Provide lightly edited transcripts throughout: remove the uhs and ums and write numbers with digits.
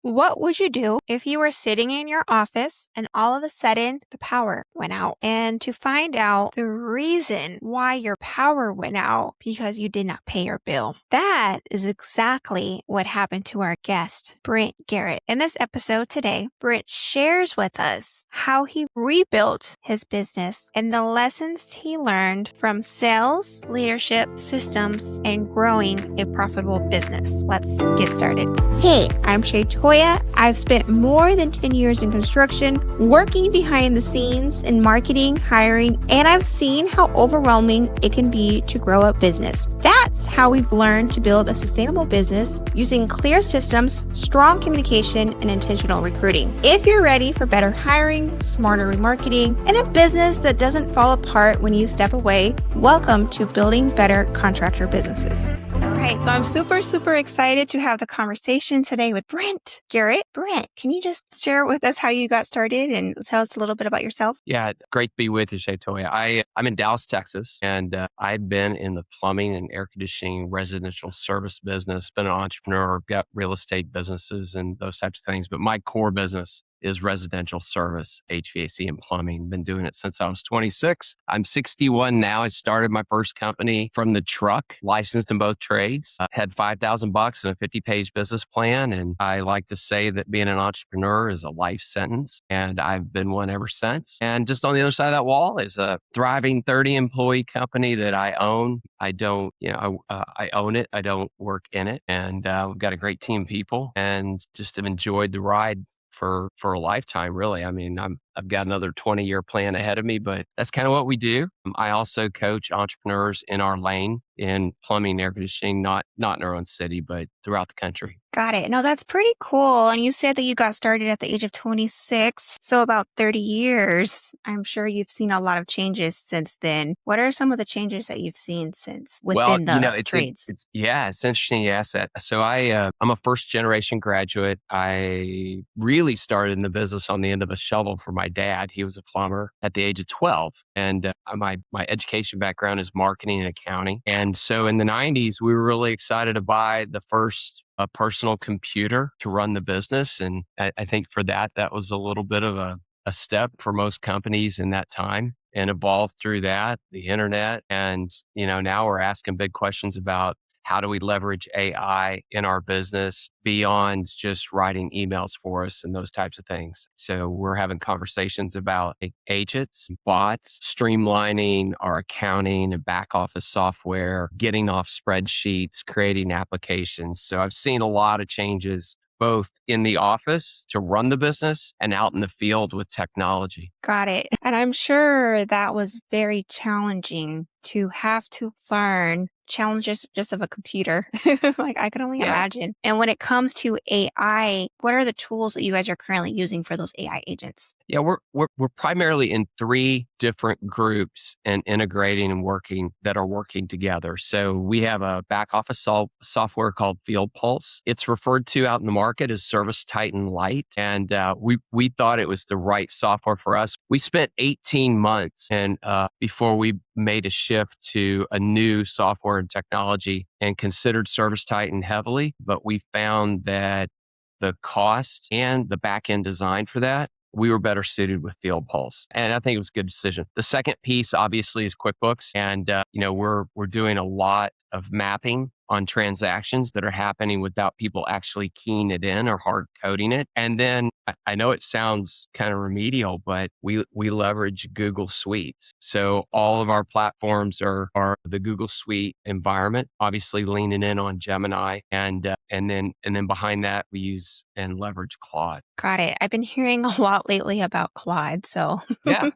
What would you do if you were sitting in your office and all of a sudden the power went out? And to find out the reason why your power went out because you did not pay your bill. That is exactly what happened to our guest, Brent Garrett. In this episode today, Brent shares with us how he rebuilt his business and the lessons he learned from sales, leadership, systems, and growing a profitable business. Let's get started. Hey, I'm Shaytoya. I've spent more than 10 years in construction, working behind the scenes in marketing, hiring, and I've seen how overwhelming it can be to grow a business. That's how we've learned to build a sustainable business using clear systems, strong communication, and intentional recruiting. If you're ready for better hiring, smarter remarketing, and a business that doesn't fall apart when you step away, welcome to Building Better Contractor Businesses. All right, so I'm super excited to have the conversation today with Brent Garrett. Brent, can you just share with us how you got started and tell us a little bit about yourself? Yeah, great to be with you, Shaytoya. I'm in Dallas, Texas, and I've been in the plumbing and air conditioning residential service business, been an entrepreneur, got real estate businesses and those types of things. But my core business is residential service, HVAC and plumbing. Been doing it since I was 26. I'm 61 now. I started my first company from the truck, licensed in both trades. Had $5,000 and a 50-page business plan. And I like to say that being an entrepreneur is a life sentence. And I've been one ever since. And just on the other side of that wall is a thriving 30-employee company that I own. I don't, I own it. I don't work in it. And we've got a great team of people and just have enjoyed the ride for a lifetime, really. I mean, I've got another 20-year plan ahead of me, but that's kind of what we do. I also coach entrepreneurs in our lane in plumbing and air conditioning, not in our own city, but throughout the country. Got it. No, that's pretty cool. And you said that you got started at the age of 26, so about 30 years. I'm sure you've seen a lot of changes since then. What are some of the changes that you've seen since within the trades? It's interesting you asked that. So I'm a first generation graduate. I really started in the business on the end of a shovel for my dad. He was a plumber at the age of 12. And my education background is marketing and accounting. And so in the 90s, we were really excited to buy the first a personal computer to run the business. And I think for that was a little bit of a step for most companies in that time, and evolved through that, the internet. And, now we're asking big questions about how do we leverage AI in our business beyond just writing emails for us and those types of things. So we're having conversations about agents, bots, streamlining our accounting and back office software, getting off spreadsheets, creating applications. So I've seen a lot of changes both in the office to run the business and out in the field with technology. Got it. And I'm sure that was very challenging to have to learn challenges just of a computer. Like I could only imagine. And when it comes to AI, what are the tools that you guys are currently using for those AI agents? Yeah, we're primarily in 3 different groups and integrating and working together. So we have a back office software called Field Pulse. It's referred to out in the market as Service Titan Lite, and we thought it was the right software for us. We spent 18 months and before we made a shift to a new software and technology and considered Service Titan heavily, but we found that the cost and the back end design for that, we were better suited with Field Pulse. And I think it was a good decision. The second piece obviously is QuickBooks. And, we're doing a lot of mapping on transactions that are happening without people actually keying it in or hard coding it. And then I know it sounds kind of remedial, but we leverage Google Suites. So all of our platforms are the Google Suite environment, obviously leaning in on Gemini, and then behind that we use and leverage Claude. Got it. I've been hearing a lot lately about Claude, so Yeah.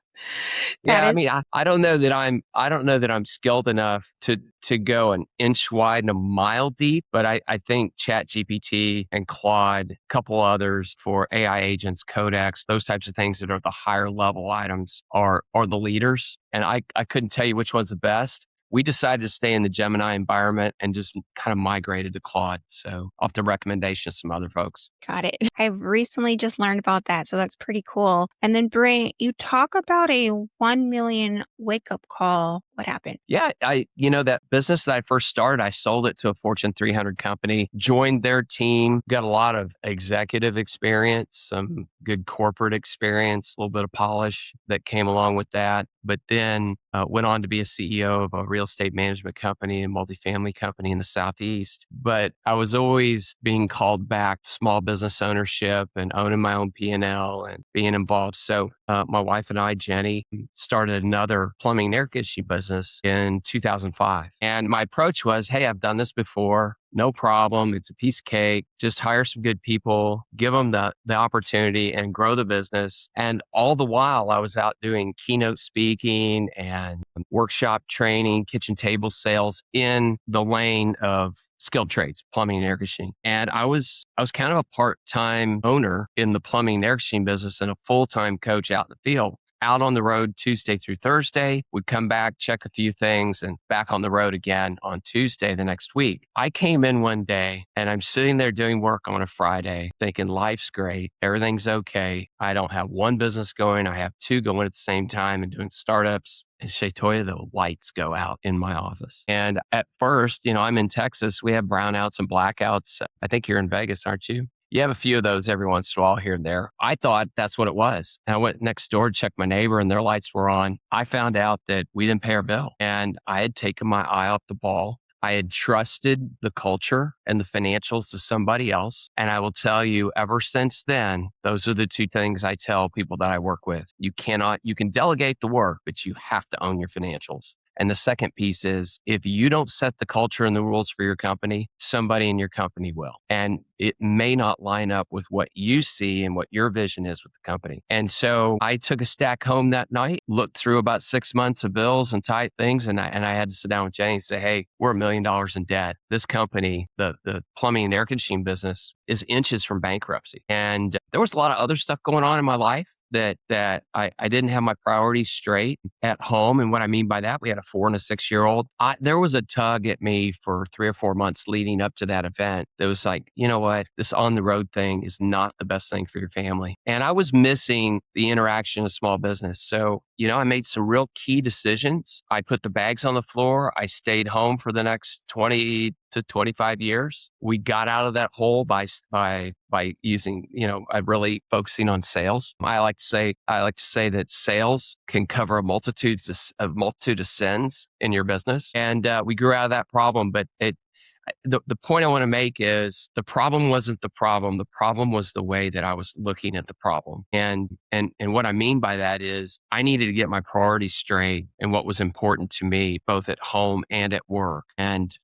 Yeah, I mean, I don't know that I'm skilled enough to go an inch wide and a mile deep, but I think ChatGPT and Claude, a couple others for AI agents, Codex, those types of things that are the higher level items are the leaders. And I couldn't tell you which one's the best. We decided to stay in the Gemini environment and just kind of migrated to Claude. So off the recommendation of some other folks. Got it. I've recently just learned about that. So that's pretty cool. And then Brent, you talk about a 1 million wake up call. What happened? Yeah, that business that I first started, I sold it to a Fortune 300 company, joined their team, got a lot of executive experience, some good corporate experience, a little bit of polish that came along with that. But then went on to be a CEO of a real estate management company and multifamily company in the Southeast. But I was always being called back to small business ownership and owning my own P&L and being involved. So my wife and I, Jenny, started another plumbing and air conditioning business in 2005. And my approach was, hey, I've done this before. No problem. It's a piece of cake. Just hire some good people, give them the opportunity and grow the business. And all the while I was out doing keynote speaking and workshop training, kitchen table sales in the lane of skilled trades, plumbing and air conditioning. And I was kind of a part-time owner in the plumbing and air conditioning business and a full-time coach out in the field. Out on the road Tuesday through Thursday, would come back, check a few things, and back on the road again on Tuesday the next week. I came in one day and I'm sitting there doing work on a Friday thinking life's great. Everything's okay. I don't have one business going. I have two going at the same time and doing startups. And Shaytoya, the lights go out in my office. And at first, I'm in Texas. We have brownouts and blackouts. I think you're in Vegas, aren't you? You have a few of those every once in a while here and there. I thought that's what it was. And I went next door to check my neighbor and their lights were on. I found out that we didn't pay our bill and I had taken my eye off the ball. I had trusted the culture and the financials to somebody else. And I will tell you, ever since then, those are the two things I tell people that I work with. You can delegate the work, but you have to own your financials. And the second piece is if you don't set the culture and the rules for your company, somebody in your company will. And it may not line up with what you see and what your vision is with the company. And so I took a stack home that night, looked through about 6 months of bills and tight things. And I had to sit down with Jenny and say, hey, we're $1 million in debt. This company, the plumbing and air conditioning business, is inches from bankruptcy. And there was a lot of other stuff going on in my life that I didn't have my priorities straight at home. And what I mean by that, we had a 4 and a 6-year-old. There was a tug at me for 3 or 4 months leading up to that event that was like, you know what, this on the road thing is not the best thing for your family. And I was missing the interaction of small business. So, I made some real key decisions. I put the bags on the floor. I stayed home for the next 20 to 25 years. We got out of that hole by using, really focusing on sales. I like to say that sales can cover a multitude of sins in your business. And we grew out of that problem, but the point I want to make is the problem wasn't the problem. The problem was the way that I was looking at the problem. And what I mean by that is I needed to get my priorities straight and what was important to me, both at home and at work. And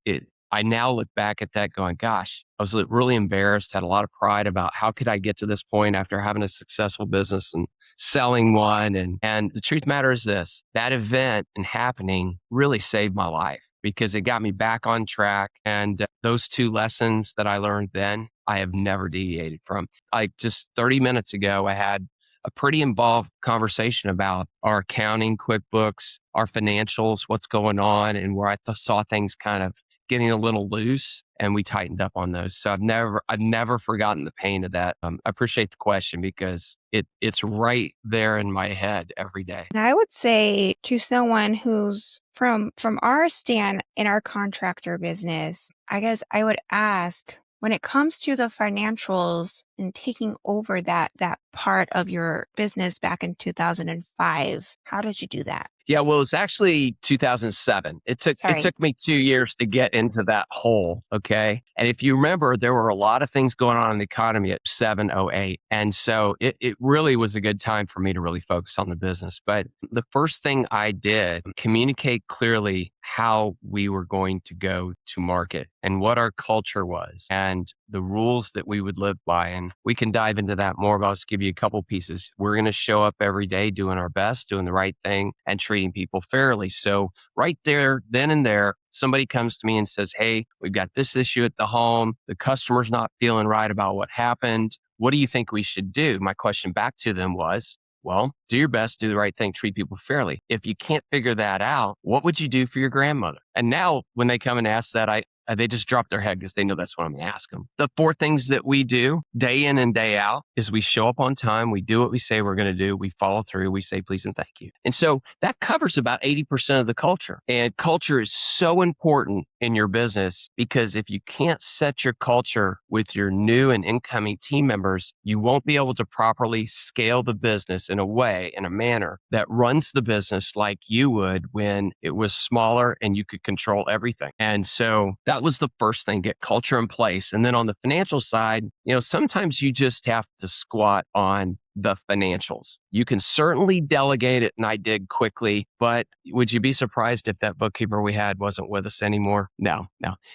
I now look back at that going, gosh, I was really embarrassed, had a lot of pride about how could I get to this point after having a successful business and selling one. And the truth matter is this, that event and happening really saved my life because it got me back on track. And those two lessons that I learned then, I have never deviated from. Like just 30 minutes ago, I had a pretty involved conversation about our accounting, QuickBooks, our financials, what's going on, and where I saw things kind of getting a little loose, and we tightened up on those. So I've never forgotten the pain of that. I appreciate the question because it's right there in my head every day. And I would say to someone who's from our stand in our contractor business, I guess I would ask, when it comes to the financials and taking over that part of your business back in 2005, how did you do that? Yeah, well, it's actually 2007. It took me 2 years to get into that hole. Okay. And if you remember, there were a lot of things going on in the economy at 08. And so it really was a good time for me to really focus on the business. But the first thing I did, communicate clearly how we were going to go to market and what our culture was and the rules that we would live by. And we can dive into that more, but I'll just give you a couple pieces. We're going to show up every day doing our best, doing the right thing, and treating people fairly. So right there, then and there, somebody comes to me and says, hey, we've got this issue at the home. The customer's not feeling right about what happened. What do you think we should do? My question back to them was, well, do your best, do the right thing, treat people fairly. If you can't figure that out, what would you do for your grandmother? And now when they come and ask that, I They just drop their head because they know that's what I'm going to ask them. The 4 things that we do day in and day out is we show up on time. We do what we say we're going to do. We follow through. We say please and thank you. And so that covers about 80% of the culture. And culture is so important in your business because if you can't set your culture with your new and incoming team members, you won't be able to properly scale the business in a manner that runs the business like you would when it was smaller and you could control everything. And so that was the first thing, get culture in place. And then on the financial side, sometimes you just have to squat on the financials. You can certainly delegate it, and I did quickly, but would you be surprised if that bookkeeper we had wasn't with us anymore? No.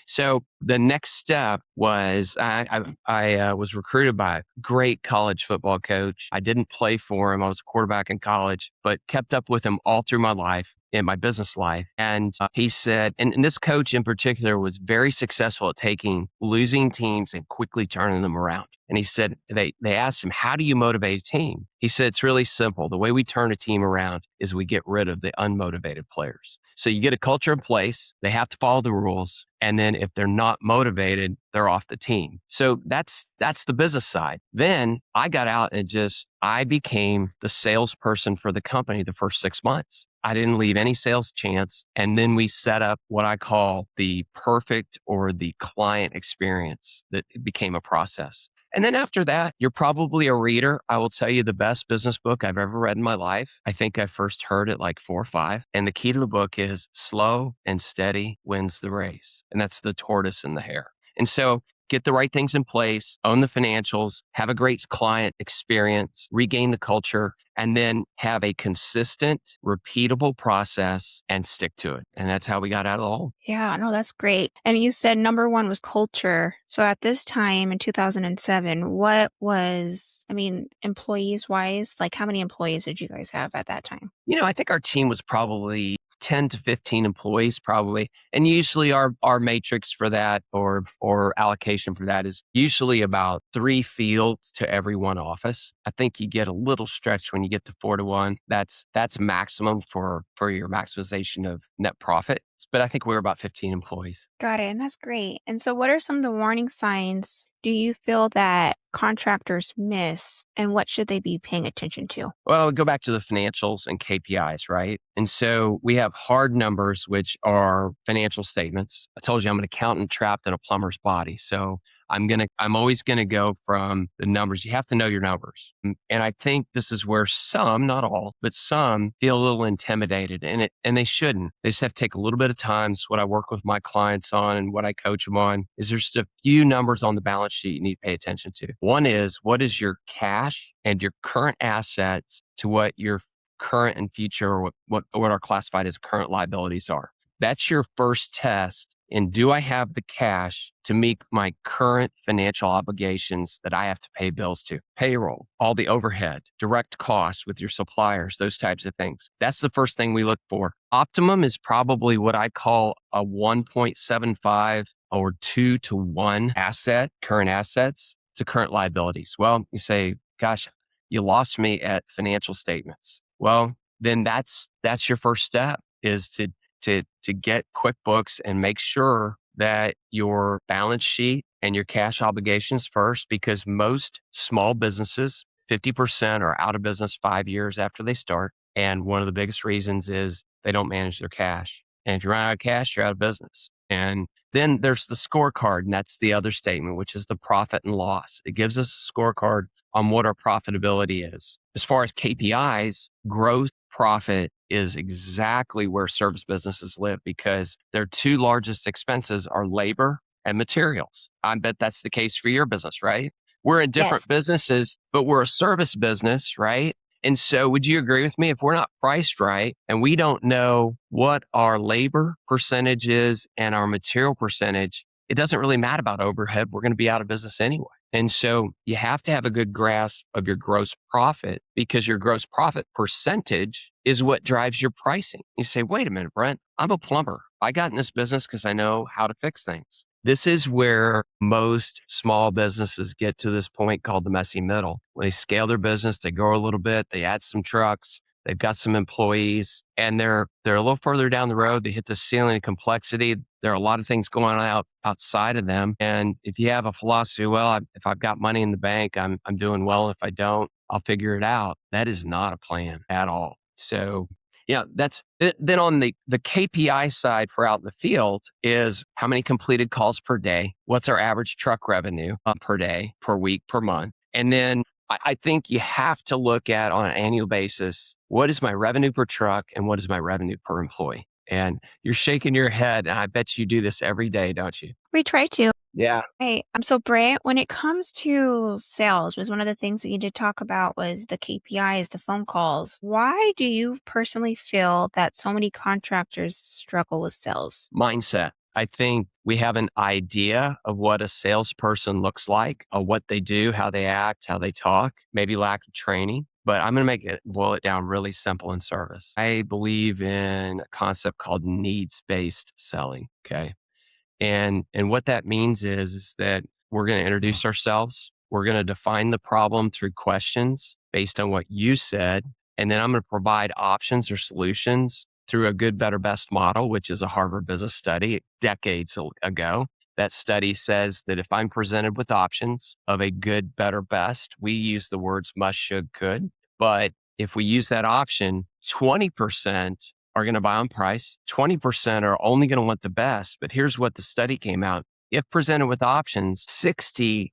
So the next step was I was recruited by a great college football coach. I didn't play for him. I was a quarterback in college, but kept up with him all through my life, in my business life. And he said, and this coach in particular was very successful at taking losing teams and quickly turning them around. And he said, they asked him, how do you motivate a team? He said, it's really simple. The way we turn a team around is we get rid of the unmotivated players. So you get a culture in place. They have to follow the rules. And then if they're not motivated, they're off the team. So that's the business side. Then I got out and I became the salesperson for the company the first 6 months. I didn't leave any sales chance. And then we set up what I call the perfect or the client experience that became a process. And then after that, you're probably a reader. I will tell you the best business book I've ever read in my life. I think I first heard it like 4 or 5. And the key to the book is slow and steady wins the race. And that's the tortoise and the hare. And so get the right things in place, own the financials, have a great client experience, regain the culture, and then have a consistent, repeatable process and stick to it. And that's how we got out of the hole. Yeah, no, that's great. And you said number 1 was culture. So at this time in 2007, what was, employees wise, like how many employees did you guys have at that time? I think our team was probably 10 to 15 employees probably. And usually our matrix for that or allocation for that is usually about 3 fields to every 1 office. I think you get a little stretch when you get to 4 to 1. That's maximum for your maximization of net profit. But I think we're about 15 employees. Got it. And that's great. And so what are some of the warning signs do you feel that contractors miss, and what should they be paying attention to? Well, we go back to the financials and KPIs, right? And so we have hard numbers, which are financial statements. I told you I'm an accountant trapped in a plumber's body. So I'm always going to go from the numbers. You have to know your numbers. And I think this is where some, not all, but some feel a little intimidated and they shouldn't. They just have to take a little bit of time. It's what I work with my clients on and what I coach them on is there's just a few numbers on the balance sheet you need to pay attention to. One is what is your cash and your current assets to what your current and future or what are classified as current liabilities are. That's your first test. And do I have the cash to meet my current financial obligations that I have to pay bills to? Payroll, all the overhead, direct costs with your suppliers, those types of things. That's the first thing we look for. Optimum is probably what I call a 1.75 or 2 to 1 current assets to current liabilities. Well, you say, gosh, you lost me at financial statements. Well, then that's your first step is to get QuickBooks and make sure that your balance sheet and your cash obligations first, because most small businesses, 50% are out of business 5 years after they start. And one of the biggest reasons is they don't manage their cash. And if you run out of cash, you're out of business. And then there's the scorecard, and that's the other statement, which is the profit and loss. It gives us a scorecard on what our profitability is. As far as KPIs, gross profit is exactly where service businesses live because their 2 largest expenses are labor and materials. I bet that's the case for your business, right? We're in different businesses, but we're a service business, right? And so would you agree with me? If we're not priced right and we don't know what our labor percentage is and our material percentage, it doesn't really matter about overhead. We're going to be out of business anyway. And so you have to have a good grasp of your gross profit because your gross profit percentage is what drives your pricing. You say, wait a minute, Brent, I'm a plumber. I got in this business because I know how to fix things. This is where most small businesses get to this point called the messy middle. When they scale their business, they grow a little bit, they add some trucks, they've got some employees, and they're a little further down the road. They hit the ceiling of complexity. There are a lot of things going on outside of them. And if you have a philosophy, well, if I've got money in the bank, I'm doing well. If I don't, I'll figure it out. That is not a plan at all. So yeah, that's then on the KPI side for out in the field is how many completed calls per day? What's our average truck revenue per day, per week, per month? And then I think you have to look at on an annual basis, what is my revenue per truck and what is my revenue per employee? And you're shaking your head, and I bet you do this every day, don't you? We try to. Yeah. Hey, so Brent, when it comes to sales, was one of the things that you did talk about was the KPIs, the phone calls. Why do you personally feel that so many contractors struggle with sales? Mindset. I think we have an idea of what a salesperson looks like, what they do, how they act, how they talk, maybe lack of training. But I'm going to boil it down really simple in service. I believe in a concept called needs-based selling. Okay. And what that means is that we're going to introduce ourselves. We're going to define the problem through questions based on what you said. And then I'm going to provide options or solutions through a good, better, best model, which is a Harvard business study decades ago. That study says that if I'm presented with options of a good, better, best, we use the words must, should, could. But if we use that option, 20% are going to buy on price. 20% are only going to want the best. But here's what the study came out. If presented with options, 60%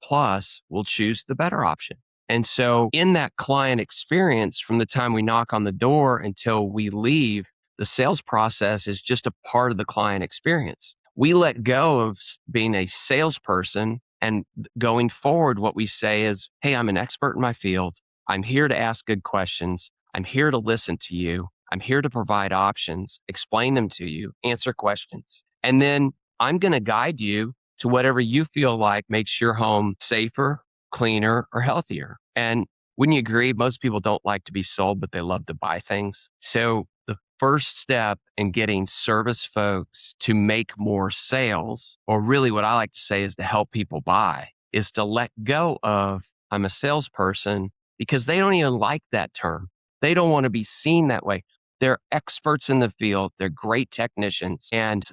plus will choose the better option. And so in that client experience, from the time we knock on the door until we leave, the sales process is just a part of the client experience. We let go of being a salesperson, and going forward, what we say is, hey, I'm an expert in my field. I'm here to ask good questions. I'm here to listen to you. I'm here to provide options, explain them to you, answer questions. And then I'm going to guide you to whatever you feel like makes your home safer, cleaner, or healthier. And wouldn't you agree? Most people don't like to be sold, but they love to buy things. So the first step in getting service folks to make more sales, or really what I like to say is to help people buy, is to let go of I'm a salesperson, because they don't even like that term. They don't want to be seen that way. They're experts in the field. They're great technicians, and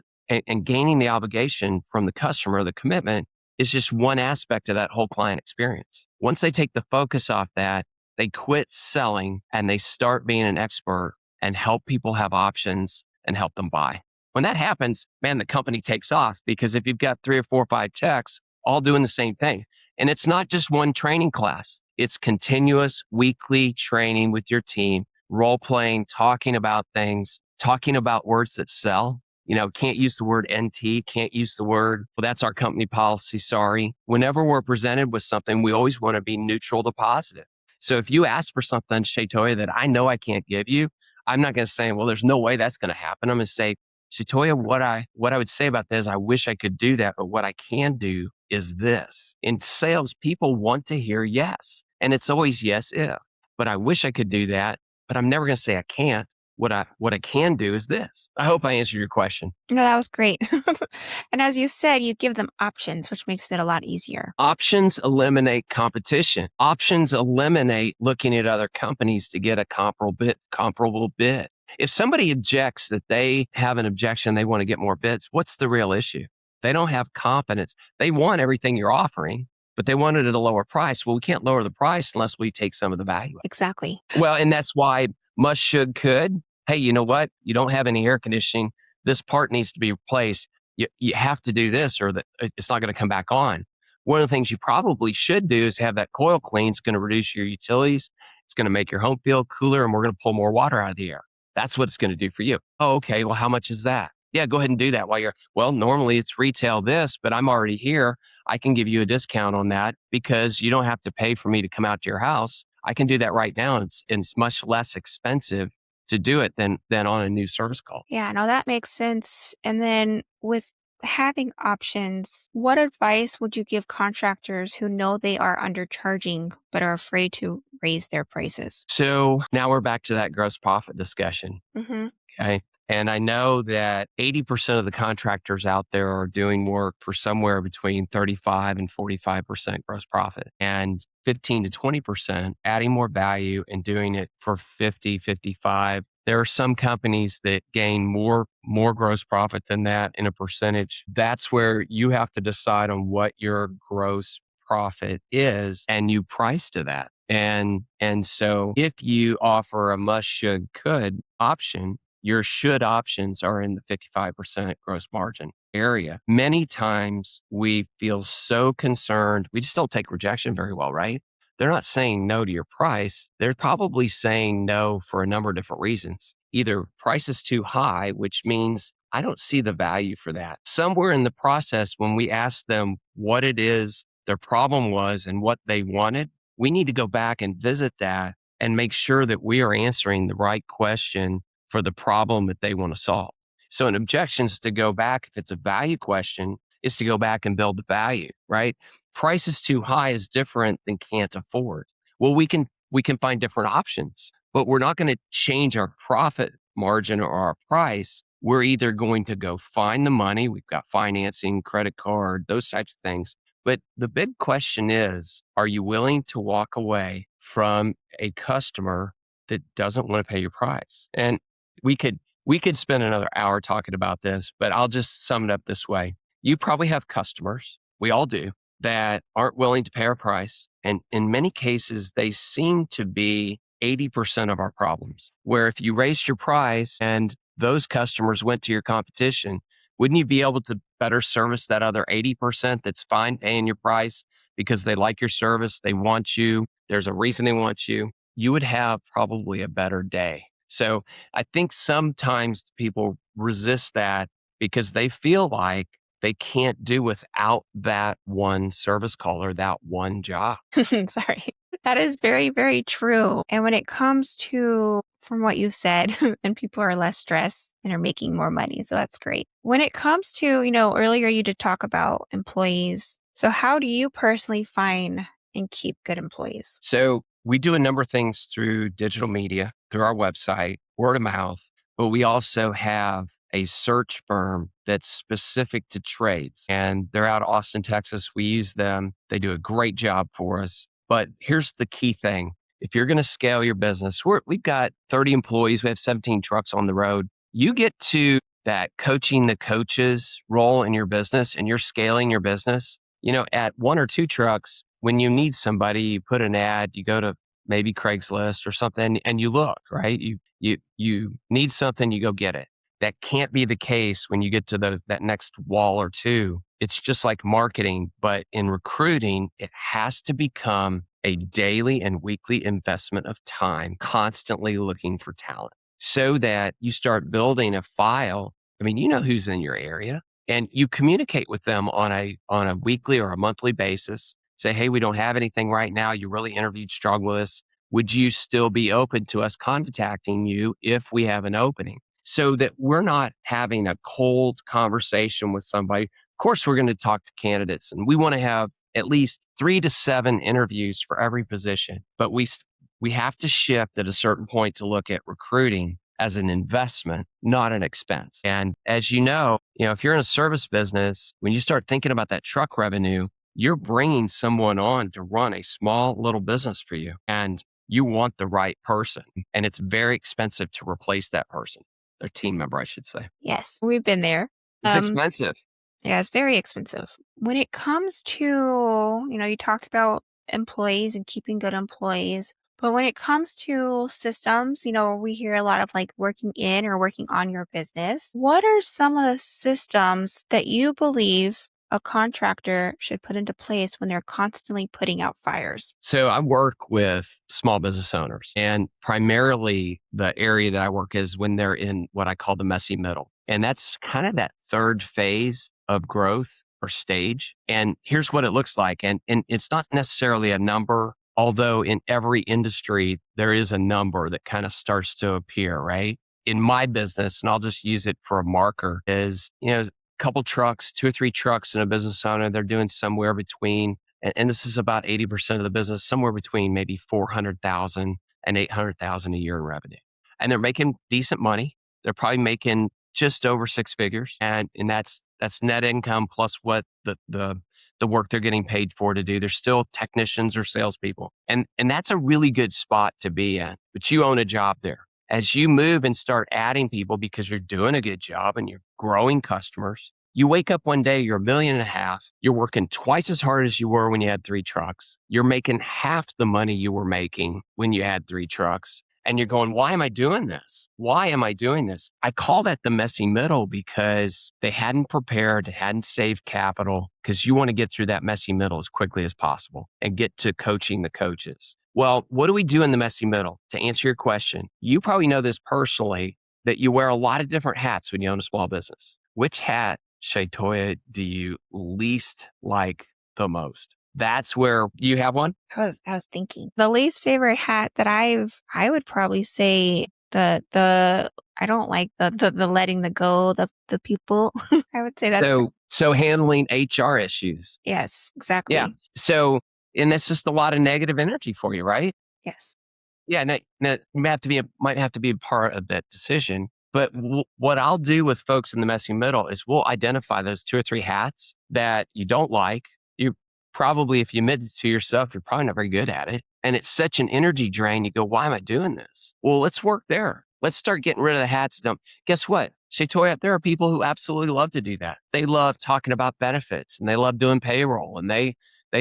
gaining the obligation from the customer, the commitment, is just one aspect of that whole client experience. Once they take the focus off that, they quit selling and they start being an expert and help people have options and help them buy. When that happens, man, the company takes off, because if you've got 3 or 4 or 5 techs all doing the same thing, and it's not just one training class, it's continuous weekly training with your team, role playing, talking about things, talking about words that sell. Can't use the word NT, can't use the word, well, that's our company policy, sorry. Whenever we're presented with something, we always want to be neutral to positive. So if you ask for something, Shaytoya, that I know I can't give you, I'm not going to say, well, there's no way that's going to happen. I'm going to say, Shaytoya, what I would say about this, I wish I could do that, but what I can do is this. In sales, people want to hear yes. And it's always yes if. But I wish I could do that, but I'm never going to say I can't. What I can do is this. I hope I answered your question. No, that was great. And as you said, you give them options, which makes it a lot easier. Options eliminate competition. Options eliminate looking at other companies to get a comparable bid. If somebody objects that they have an objection, they want to get more bids, what's the real issue? They don't have confidence. They want everything you're offering, but they want it at a lower price. Well, we can't lower the price unless we take some of the value. Exactly. Well, and that's why must, should, could. Hey, you know what? You don't have any air conditioning. This part needs to be replaced. You have to do this, or it's not going to come back on. One of the things you probably should do is have that coil clean. It's going to reduce your utilities. It's going to make your home feel cooler, and we're going to pull more water out of the air. That's what it's going to do for you. Oh, okay. Well, how much is that? Yeah, go ahead and do that well, normally it's retail this, but I'm already here. I can give you a discount on that because you don't have to pay for me to come out to your house. I can do that right now. It's much less expensive to do it than on a new service call. Yeah, no, that makes sense. And then with having options, what advice would you give contractors who know they are undercharging but are afraid to raise their prices? So now we're back to that gross profit discussion. Mm-hmm. Okay. And I know that 80% of the contractors out there are doing work for somewhere between 35 and 45% gross profit, and 15 to 20% adding more value and doing it for 50, 55. There are some companies that gain more gross profit than that in a percentage. That's where you have to decide on what your gross profit is and you price to that. And so if you offer a must, should, could option, your should options are in the 55% gross margin area. Many times we feel so concerned. We just don't take rejection very well, right? They're not saying no to your price. They're probably saying no for a number of different reasons. Either price is too high, which means I don't see the value for that. Somewhere in the process, when we ask them what it is their problem was and what they wanted, we need to go back and visit that and make sure that we are answering the right question for the problem that they want to solve. So an objection is to go back, if it's a value question, is to go back and build the value, right? Price is too high is different than can't afford. Well, we can find different options, but we're not going to change our profit margin or our price. We're either going to go find the money. We've got financing, credit card, those types of things. But the big question is, are you willing to walk away from a customer that doesn't want to pay your price? And we could spend another hour talking about this, but I'll just sum it up this way. You probably have customers, we all do, that aren't willing to pay our price. And in many cases, they seem to be 80% of our problems, where if you raised your price and those customers went to your competition, wouldn't you be able to better service that other 80% that's fine paying your price because they like your service, they want you, there's a reason they want you? You would have probably a better day. So I think sometimes people resist that because they feel like they can't do without that one service call or that one job. Sorry. That is very, very true. And when it comes to, from what you said, and people are less stressed and are making more money. So that's great. When it comes to, earlier you did talk about employees. So how do you personally find and keep good employees? So we do a number of things through digital media, through our website, word of mouth, but we also have a search firm that's specific to trades, and they're out of Austin, Texas. We use them. They do a great job for us. But here's the key thing. If you're going to scale your business, we've got 30 employees. We have 17 trucks on the road. You get to that coaching the coaches role in your business and you're scaling your business. At one or two trucks, when you need somebody, you put an ad, you go to maybe Craigslist or something and you look, right? You need something, you go get it. That can't be the case when you get to that next wall or two. It's just like marketing, but in recruiting, it has to become a daily and weekly investment of time, constantly looking for talent so that you start building a file. I mean, you know who's in your area and you communicate with them on a weekly or a monthly basis. Say, hey, we don't have anything right now. You really interviewed strong with us. Would you still be open to us contacting you if we have an opening? So that we're not having a cold conversation with somebody. Of course, we're going to talk to candidates and we want to have at least 3 to 7 interviews for every position. But we have to shift at a certain point to look at recruiting as an investment, not an expense. And as if you're in a service business, when you start thinking about that truck revenue, you're bringing someone on to run a small little business for you. And you want the right person. And it's very expensive to replace that person, their team member, I should say. Yes, we've been there. It's expensive. Yeah, it's very expensive. When it comes to, you talked about employees and keeping good employees, but when it comes to systems, we hear a lot of like working in or working on your business. What are some of the systems that you believe a contractor should put into place when they're constantly putting out fires? So I work with small business owners, and primarily the area that I work is when they're in what I call the messy middle. And that's kind of that third phase of growth or stage. And here's what it looks like. And it's not necessarily a number, although in every industry, there is a number that kind of starts to appear, right? In my business, and I'll just use it for a marker, is, couple trucks, 2 or 3 trucks in a business owner, they're doing somewhere between, and this is about 80% of the business, somewhere between maybe 400,000 and 800,000 a year in revenue. And they're making decent money. They're probably making just over six figures, and that's net income plus what the work they're getting paid for to do. They're still technicians or salespeople, and that's a really good spot to be in. But you own a job there. As you move and start adding people because you're doing a good job and you're growing customers, you wake up one day, you're $1.5 million. You're working twice as hard as you were when you had 3 trucks. You're making half the money you were making when you had 3 trucks. And you're going, why am I doing this? Why am I doing this? I call that the messy middle because they hadn't prepared, they hadn't saved capital, because you want to get through that messy middle as quickly as possible and get to coaching the coaches. Well, what do we do in the messy middle? To answer your question, you probably know this personally, that you wear a lot of different hats when you own a small business. Which hat, Shaytoya, do you least like the most? That's where you have one. I was thinking the least favorite hat that I would probably say the I don't like the letting the go the people. I would say that's So handling HR issues. yes, Yeah. exactly. So, and that's just a lot of negative energy for you, right? Yes. Yeah, and that might have to be a part of that decision. But what I'll do with folks in the messy middle is we'll identify those 2 or 3 hats that you don't like. You probably, if you admit it to yourself, you're probably not very good at it. And it's such an energy drain. You go, why am I doing this? Well, let's work there. Let's start getting rid of the hats. Guess what? Shaytoya, there are people who absolutely love to do that. They love talking about benefits and they love doing payroll and they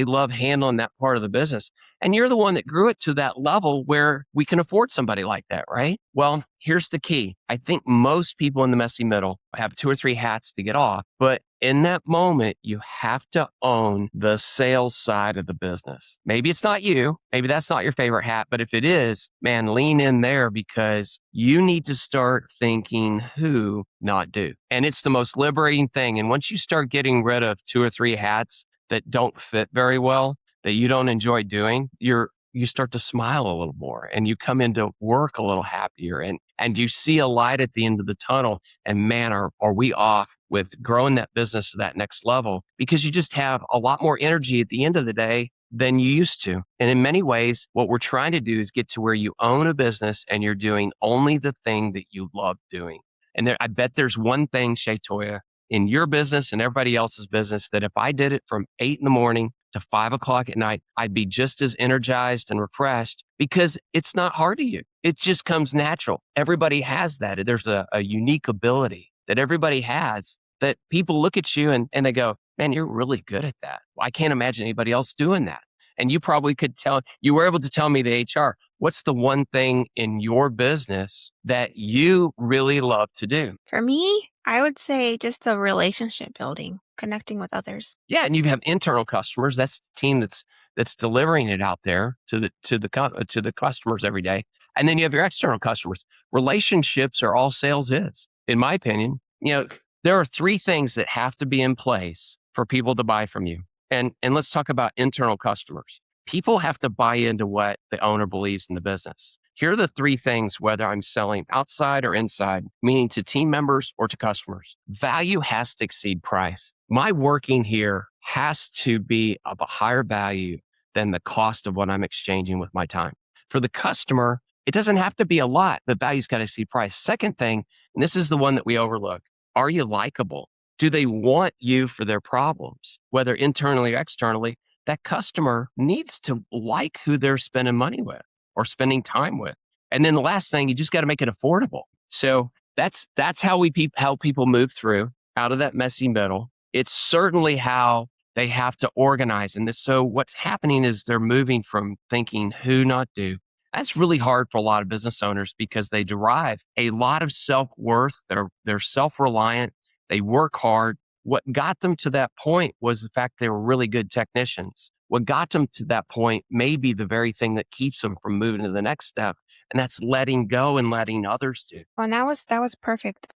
love handling that part of the business. And you're the one that grew it to that level where we can afford somebody like that, right? Well, here's the key. I think most people in the messy middle have 2 or 3 hats to get off, but in that moment, you have to own the sales side of the business. Maybe it's not you. Maybe that's not your favorite hat, but if it is, man, lean in there because you need to start thinking who, not do. And it's the most liberating thing. And once you start getting rid of 2 or 3 hats that don't fit very well, that you don't enjoy doing, you start to smile a little more and you come into work a little happier and you see a light at the end of the tunnel. And man, are we off with growing that business to that next level because you just have a lot more energy at the end of the day than you used to. And in many ways, what we're trying to do is get to where you own a business and you're doing only the thing that you love doing. And I bet there's one thing, Shaytoya, in your business and everybody else's business that if I did it from 8 in the morning to 5 o'clock at night, I'd be just as energized and refreshed because it's not hard to you. It just comes natural. Everybody has that. There's a unique ability that everybody has that people look at you and they go, man, you're really good at that. I can't imagine anybody else doing that. And you probably could tell, you were able to tell me the HR, what's the one thing in your business that you really love to do? For me, I would say just the relationship building, connecting with others. Yeah, and you have internal customers. That's the team that's delivering it out there to the customers every day. And then you have your external customers. Relationships are all sales is, in my opinion. There are 3 things that have to be in place for people to buy from you. And let's talk about internal customers. People have to buy into what the owner believes in the business. Here are the 3 things, whether I'm selling outside or inside, meaning to team members or to customers. Value has to exceed price. My working here has to be of a higher value than the cost of what I'm exchanging with my time. For the customer, it doesn't have to be a lot, but value's got to exceed price. Second thing, and this is the one that we overlook, are you likable? Do they want you for their problems, whether internally or externally? That customer needs to like who they're spending money with or spending time with. And then the last thing, you just got to make it affordable. So that's how how people move through out of that messy middle. It's certainly how they have to organize. And so what's happening is they're moving from thinking who, not do. That's really hard for a lot of business owners because they derive a lot of self-worth. They're self-reliant. They work hard. What got them to that point was the fact they were really good technicians. What got them to that point may be the very thing that keeps them from moving to the next step. And that's letting go and letting others do. Well, and that was perfect.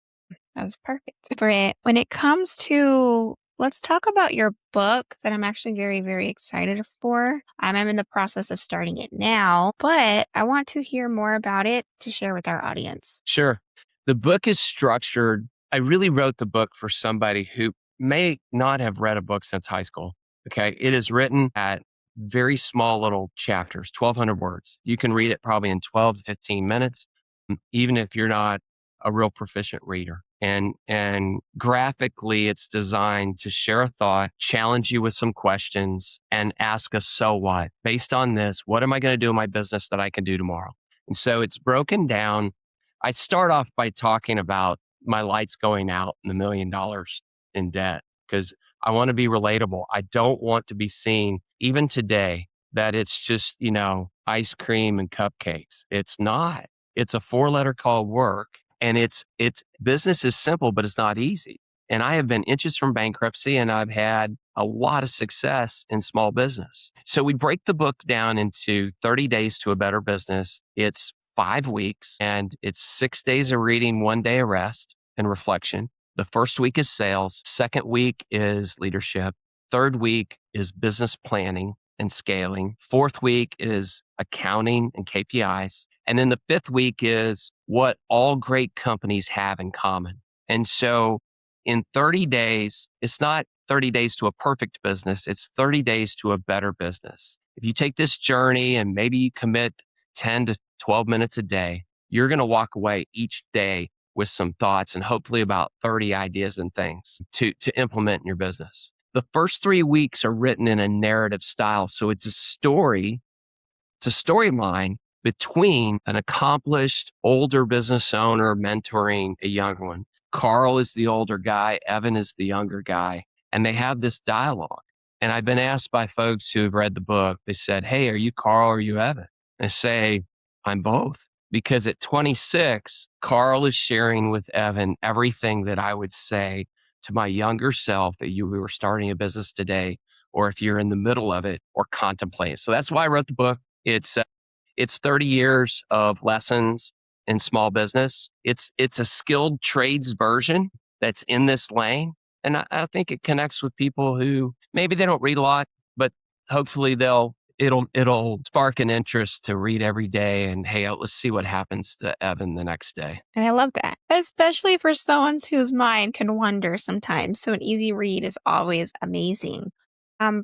That was perfect. Brent, when it comes to, let's talk about your book that I'm actually very, very excited for. I'm in the process of starting it now, but I want to hear more about it to share with our audience. Sure. The book is structured. I really wrote the book for somebody who may not have read a book since high school. Okay. It is written at very small little chapters, 1,200 words. You can read it probably in 12 to 15 minutes. Even if you're not a real proficient reader. And graphically, it's designed to share a thought, challenge you with some questions, and ask a so what. Based on this, what am I going to do in my business that I can do tomorrow? And so it's broken down. I start off by talking about my lights going out and the $1 million in debt, because I want to be relatable. I don't want to be seen, even today, that it's just, ice cream and cupcakes. It's not. It's a 4-letter called work, and it's business is simple, but it's not easy. And I have been inches from bankruptcy, and I've had a lot of success in small business. So we break the book down into 30 days to a better business. It's 5 weeks, and it's 6 days of reading, 1 day of rest and reflection. The first week is sales. Second week is leadership. Third week is business planning and scaling. Fourth week is accounting and KPIs. And then the fifth week is what all great companies have in common. And so in 30 days, it's not 30 days to a perfect business. It's 30 days to a better business. If you take this journey and maybe you commit 10 to 12 minutes a day, you're going to walk away each day with some thoughts and hopefully about 30 ideas and things to implement in your business. The first 3 weeks are written in a narrative style. So it's a story. It's a storyline between an accomplished older business owner mentoring a younger one. Carl is the older guy. Evan is the younger guy. And they have this dialogue. And I've been asked by folks who have read the book, they said, "Hey, are you Carl or are you Evan?" And I say, "I'm both." Because at 26, Carl is sharing with Evan everything that I would say to my younger self that we were starting a business today, or if you're in the middle of it or contemplating. So that's why I wrote the book. It's 30 years of lessons in small business. It's a skilled trades version that's in this lane. And I think it connects with people who maybe they don't read a lot, but hopefully it'll spark an interest to read every day. And hey, let's see what happens to Evan the next day. And I love that, especially for someone whose mind can wander sometimes. So an easy read is always amazing.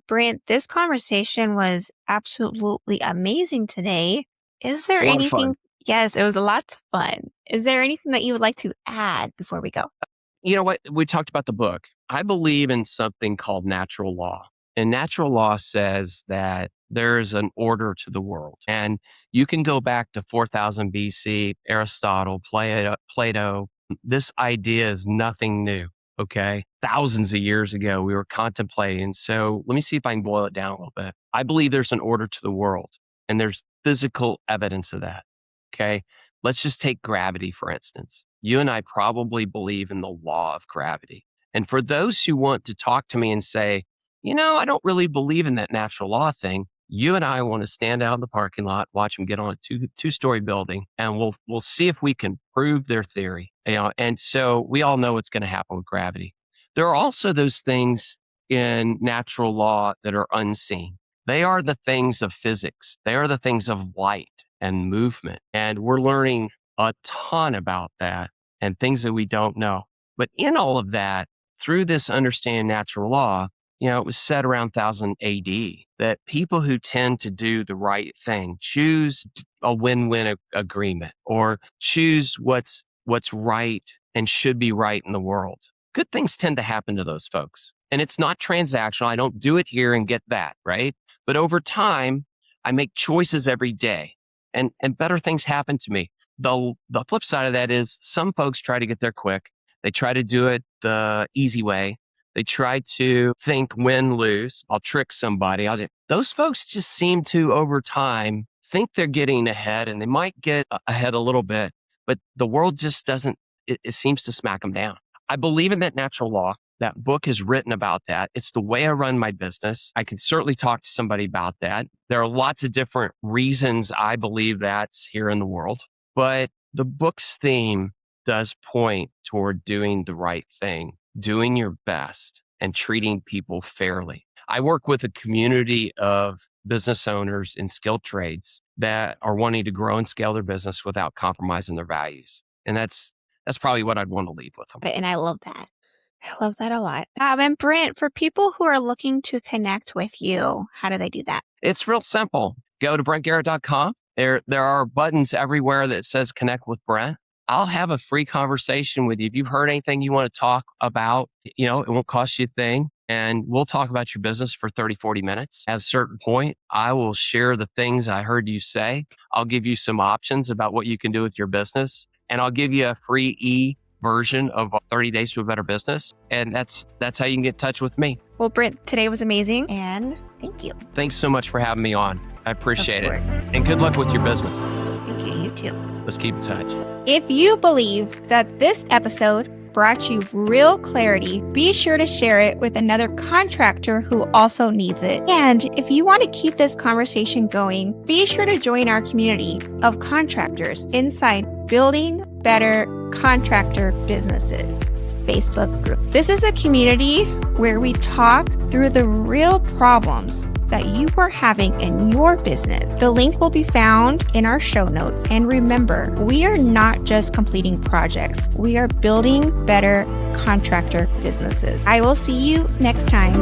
Brent, this conversation was absolutely amazing today. Is there It's a lot of fun. anything? Yes, it was lots of fun. Is there anything that you would like to add before we go? You know what? We talked about the book. I believe in something called natural law. And natural law says that there is an order to the world. And you can go back to 4000 BC, Aristotle, Plato. This idea is nothing new. Okay. Thousands of years ago, we were contemplating. So let me see if I can boil it down a little bit. I believe there's an order to the world, and there's physical evidence of that. Okay. Let's just take gravity, for instance. You and I probably believe in the law of gravity. And for those who want to talk to me and say, I don't really believe in that natural law thing, you and I want to stand out in the parking lot, watch them get on a two-story building, and we'll see if we can prove their theory. And so we all know what's going to happen with gravity. There are also those things in natural law that are unseen. They are the things of physics. They are the things of light and movement. And we're learning a ton about that and things that we don't know. But in all of that, through this understanding natural law, it was said around 1000 AD that people who tend to do the right thing, choose a win-win agreement, or choose what's right and should be right in the world. Good things tend to happen to those folks. And it's not transactional. I don't do it here and get that, right? But over time, I make choices every day and better things happen to me. The flip side of that is some folks try to get there quick. They try to do it the easy way. They try to think win, lose. I'll trick somebody. Those folks just seem to, over time, think they're getting ahead, and they might get ahead a little bit, but the world just doesn't, it seems to smack them down. I believe in that natural law. That book is written about that. It's the way I run my business. I can certainly talk to somebody about that. There are lots of different reasons I believe that's here in the world, but the book's theme does point toward doing the right thing, doing your best, and treating people fairly. I work with a community of business owners in skilled trades that are wanting to grow and scale their business without compromising their values. And that's probably what I'd want to leave with them. And I love that. I love that a lot. And Brent, for people who are looking to connect with you, how do they do that? It's real simple. Go to BrentGarrett.com. There are buttons everywhere that says connect with Brent. I'll have a free conversation with you. If you've heard anything you want to talk about, it won't cost you a thing. And we'll talk about your business for 30, 40 minutes. At a certain point, I will share the things I heard you say. I'll give you some options about what you can do with your business. And I'll give you a free version of 30 Days to a Better Business. And that's how you can get in touch with me. Well, Brent, today was amazing, and thank you. Thanks so much for having me on. I appreciate it. Of course. And good luck with your business. Thank you. You too. Let's keep in touch. If you believe that this episode brought you real clarity, be sure to share it with another contractor who also needs it. And if you want to keep this conversation going, be sure to join our community of contractors inside Building Better Contractor Businesses Facebook group. This is a community where we talk through the real problems that you are having in your business. The link will be found in our show notes. And remember, we are not just completing projects. We are building better contractor businesses. I will see you next time.